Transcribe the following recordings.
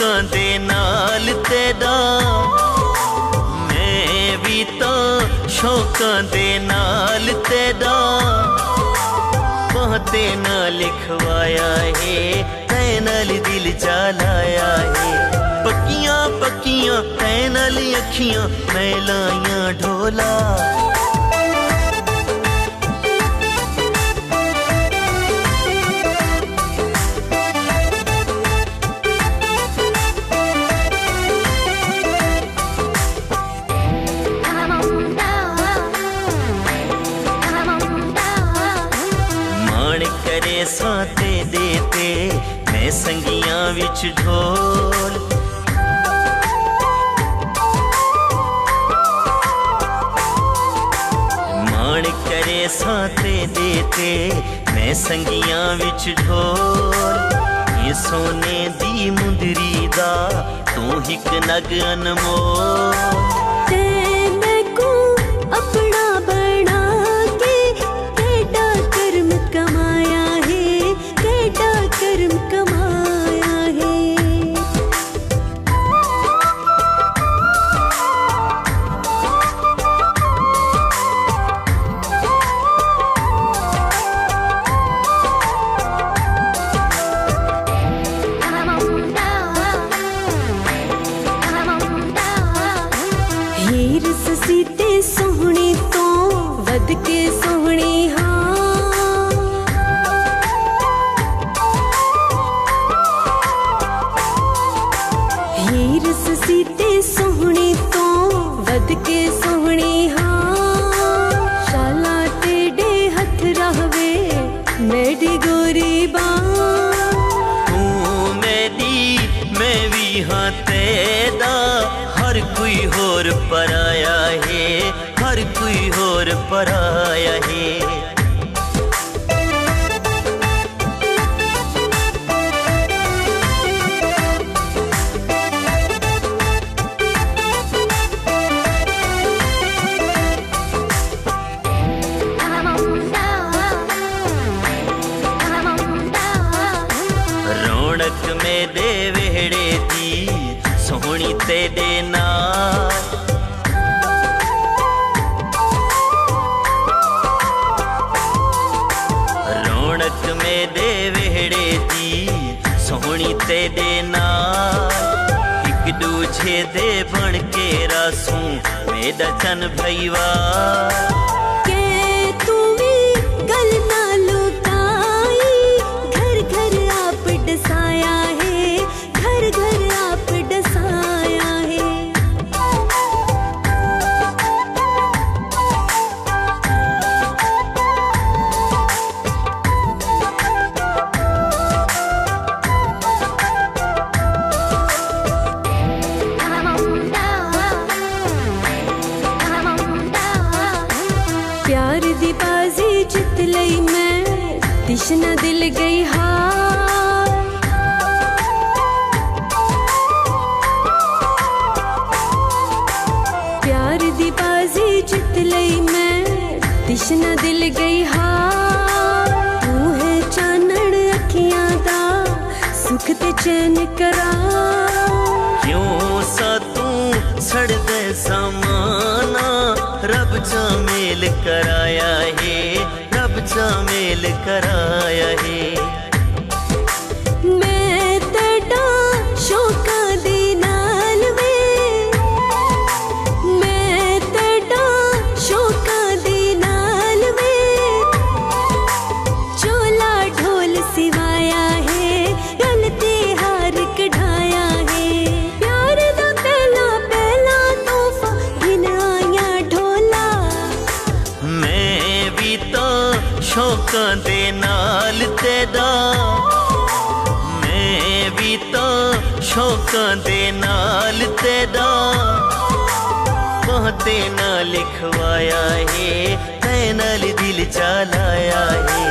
शौकां दे नाल तेरा, मैं भी तो शौकां दे नाल तेरा, बहुते ना लिखवाया है, तै नाल दिल चालाया है। पक्कियां पक्कियां तै नाल अखियां, मैं लाइयां ढोला। साते देते मैं संगियां विच ढोल, मान करे साते देते मैं संगियां विच ढोल। ये सोने दी मुंदरी दा तू हिक नग अनमोल। तेने को अपना बना के केड़ा कर्म कमाया, कर्म कमाया है। हीर सीते सोहनी तो वध के सोहनी सीते सोहनी तो वध के सोहनी शाला तेडे हथ रहवे मेरी गोरी बां। तू मेरी मैं भी हाँ तेरा, हर कोई होर पराया है, हर कोई होर पराया है। रौनक मेरे वेहड़े दी सोहनी तेरे नाल, रौनक मेरे वेहड़े दी सोहनी तेरे नाल। एक दूजे दे बन के रासू मेरा चन भईवा। के तू भी गल ना लुकाई, घर घर आप डसाया है, घर घर आप डसाया है। प्यार दी बाजी जित लई मैं, दिशना दिल गई हार। प्यार दी बाजी जित लई मैं, दिशना दिल गई हार। तू है चानन अखियां दा सुख ते चैन करार। क्यों सा तू सड़दे समाना, रब चा मेल कराया है, रब चा मेल कराया है। मैं तेरा शौकां दे नाल वे, मैं तेरा शौकां दे नाल वे। चोला ढोल सिवाया है, गल ते हार कढ़ाया है। प्यार दा पहला पहला तोहफा गिन आया ढोला। मैं भी तो शौकां दे नाल तेरा, मैं भी तो शौकां दे नाल तेरा, बहुते ना लिखवाया है, तै नाल दिल चालाया है।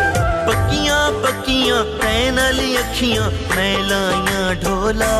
पक्कियां पक्कियां तै नाल अखियां, मैं लाइयां ढोला।